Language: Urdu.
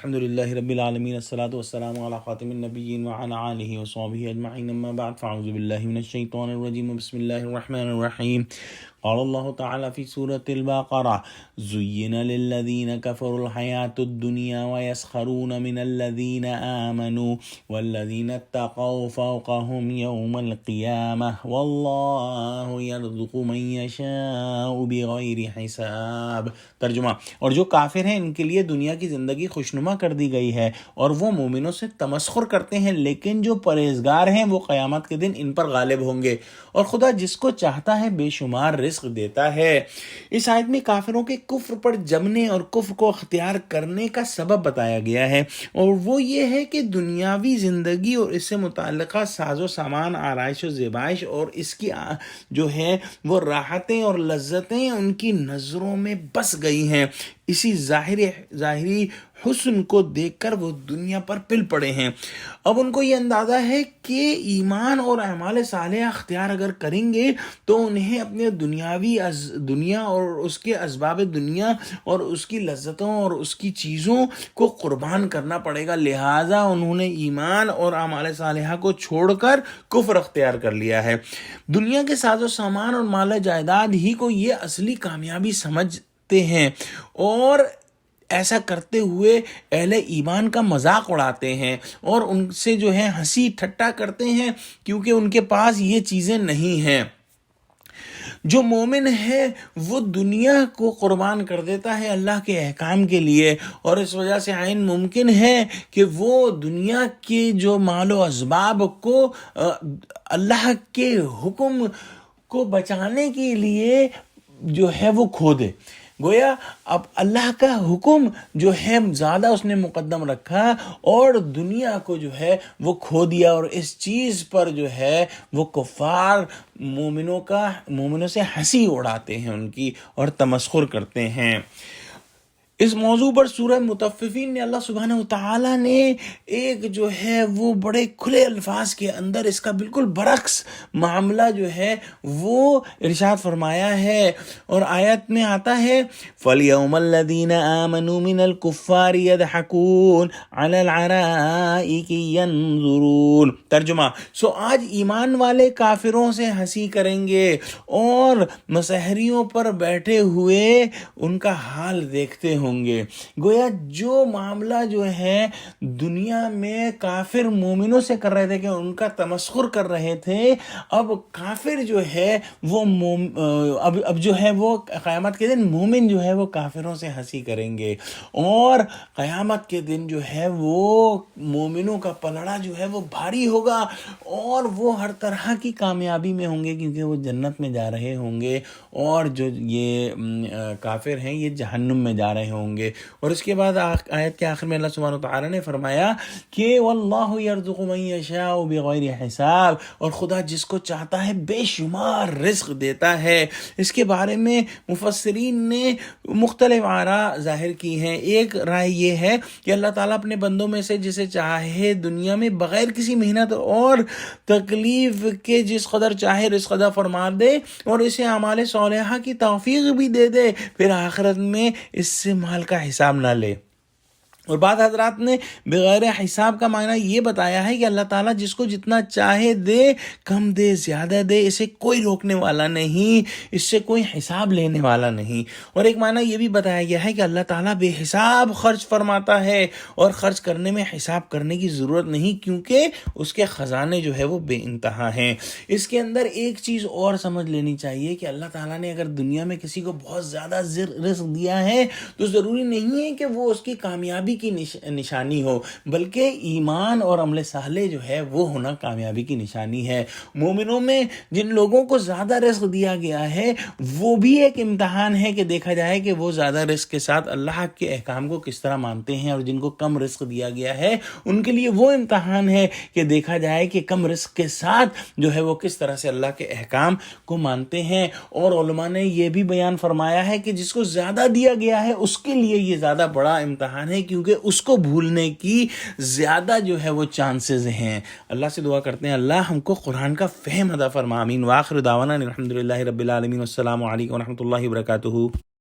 الحمد للہ رب العالمین الصلاۃ والسلام علی خاتم النبیین وعلی آلہ وصحبہ اجمعین اما بعد فاعوذ باللہ من الشیطان الرجیم بسم اللہ الرحمن الرحیم قال اللہ تعالی فی سورۃ البقرہ زین للذین کفروا الحیاۃ الدنیا ویسخرون من الذین آمنوا والذین اتقوا فوقهم یوم القیامہ واللہ یرزق من یشاء بغیر حساب۔ ترجمہ: اور جو کافر ہیں ان کے لیے دنیا کی زندگی خوشنما کر دی گئی ہے اور وہ مومنوں سے تمسخر کرتے ہیں، لیکن جو پرہیزگار ہیں وہ قیامت کے دن ان پر غالب ہوں گے، اور خدا جس کو چاہتا ہے بے شمار رزق دیتا ہے۔ اس آیت میں کافروں کے کفر پر جمنے اور کفر کو اختیار کرنے کا سبب بتایا گیا ہے، اور وہ یہ ہے کہ دنیاوی زندگی اور اس سے متعلقہ ساز و سامان، آرائش و زیبائش اور اس کی جو ہے وہ راحتیں اور لذتیں ان کی نظروں میں بس گئی ہیں۔ اسی ظاہری حسن کو دیکھ کر وہ دنیا پر پل پڑے ہیں۔ اب ان کو یہ اندازہ ہے کہ ایمان اور اعمال صالحہ اختیار اگر کریں گے تو انہیں اپنے دنیا اور اس کے اسباب دنیا اور اس کی لذتوں اور اس کی چیزوں کو قربان کرنا پڑے گا، لہٰذا انہوں نے ایمان اور اعمال صالحہ کو چھوڑ کر کفر اختیار کر لیا ہے۔ دنیا کے ساز و سامان اور مال جائیداد ہی کو یہ اصلی کامیابی سمجھتے ہیں، اور ایسا کرتے ہوئے اہل ایمان کا مذاق اڑاتے ہیں اور ان سے جو ہے ہنسی ٹھٹا کرتے ہیں، کیونکہ ان کے پاس یہ چیزیں نہیں ہیں۔ جو مومن ہے وہ دنیا کو قربان کر دیتا ہے اللہ کے احکام کے لیے، اور اس وجہ سے عین ممکن ہے کہ وہ دنیا کے جو مال و اسباب کو اللہ کے حکم کو بچانے کے لیے جو ہے وہ کھو دے۔ گویا اب اللہ کا حکم جو ہے زیادہ اس نے مقدم رکھا اور دنیا کو جو ہے وہ کھو دیا، اور اس چیز پر جو ہے وہ کفار مومنوں سے ہنسی اڑاتے ہیں ان کی اور تمسخر کرتے ہیں۔ اس موضوع پر سورہ مطففین نے اللہ سبحانہ وتعالیٰ نے ایک جو ہے وہ بڑے کھلے الفاظ کے اندر اس کا بالکل برعکس معاملہ جو ہے وہ ارشاد فرمایا ہے، اور آیت میں آتا ہے فَالْيَوْمَ الَّذِينَ آمَنُوا مِنَ الْكُفَّارِ يَضْحَكُونَ عَلَى الْعَرَائِكِ يَنظُرُونَ۔ ترجمہ: سو آج ایمان والے کافروں سے ہنسی کریں گے اور مسحریوں پر بیٹھے ہوئے ان کا حال دیکھتے ہوں گے۔ گویا جو معاملہ جو ہے دنیا میں کافر مومنوں سے کر رہے تھے کہ ان کا تمسخر کر رہے تھے، اب کافر جو ہے وہ اب جو ہے وہ قیامت کے دن مومن جو ہے وہ کافروں سے ہنسی کریں گے، اور قیامت کے دن جو ہے وہ مومنوں کا پلڑا جو ہے وہ بھاری ہوگا، اور وہ ہر طرح کی کامیابی میں ہوں گے کیونکہ وہ جنت میں جا رہے ہوں گے، اور جو یہ کافر ہیں یہ جہنم میں جا رہے ہوں گے۔ اور اس کے بعد آیت کے آخر میں اللہ سبحانہ وتعالی نے فرمایا کہ واللہ یرزق من یشاء بغیر حساب، اور خدا جس کو چاہتا ہے بے شمار رزق دیتا ہے۔ اس کے بارے میں مفسرین نے مختلف آراء ظاہر کی ہیں۔ ایک رائے یہ ہے کہ اللہ تعالیٰ اپنے بندوں میں سے جسے چاہے دنیا میں بغیر کسی محنت اور تکلیف کے جس قدر چاہے رزق عطا فرما دے، اور اسے اعمال صالحہ کی توفیق بھی دے دے، پھر آخرت میں اس سے مال کا حساب نہ لے۔ اور بعض حضرات نے بغیر حساب کا معنی یہ بتایا ہے کہ اللہ تعالیٰ جس کو جتنا چاہے دے، کم دے زیادہ دے، اسے کوئی روکنے والا نہیں، اس سے کوئی حساب لینے والا نہیں۔ اور ایک معنی یہ بھی بتایا گیا ہے کہ اللہ تعالیٰ بے حساب خرچ فرماتا ہے، اور خرچ کرنے میں حساب کرنے کی ضرورت نہیں، کیونکہ اس کے خزانے جو ہے وہ بے انتہا ہیں۔ اس کے اندر ایک چیز اور سمجھ لینی چاہیے کہ اللہ تعالیٰ نے اگر دنیا میں کسی کو بہت زیادہ رزق دیا ہے تو ضروری نہیں ہے کہ وہ اس کی کامیابی کی نشانی ہو، بلکہ ایمان اور عمل صالح جو ہے وہ ہونا کامیابی کی نشانی ہے۔ مومنوں میں جن لوگوں کو زیادہ رزق دیا گیا ہے وہ بھی ایک امتحان ہے کہ دیکھا جائے کہ وہ زیادہ رزق کے ساتھ اللہ کے احکام کو کس طرح مانتے ہیں، اور جن کو کم رزق دیا گیا ہے ان کے لیے وہ امتحان ہے کہ دیکھا جائے کہ کم رزق کے ساتھ جو ہے وہ کس طرح سے اللہ کے احکام کو مانتے ہیں۔ اور علماء نے یہ بھی بیان فرمایا ہے کہ جس کو زیادہ دیا گیا ہے اس کے لیے یہ زیادہ بڑا امتحان ہے، کیونکہ اس کو بھولنے کی زیادہ جو ہے وہ چانسز ہیں۔ اللہ سے دعا کرتے ہیں اللہ ہم کو قرآن کا فہم عطا فرما، آمین۔ وآخر دعوانا الحمد للہ رب العالمین، والسلام علیکم ورحمۃ اللہ وبرکاتہ۔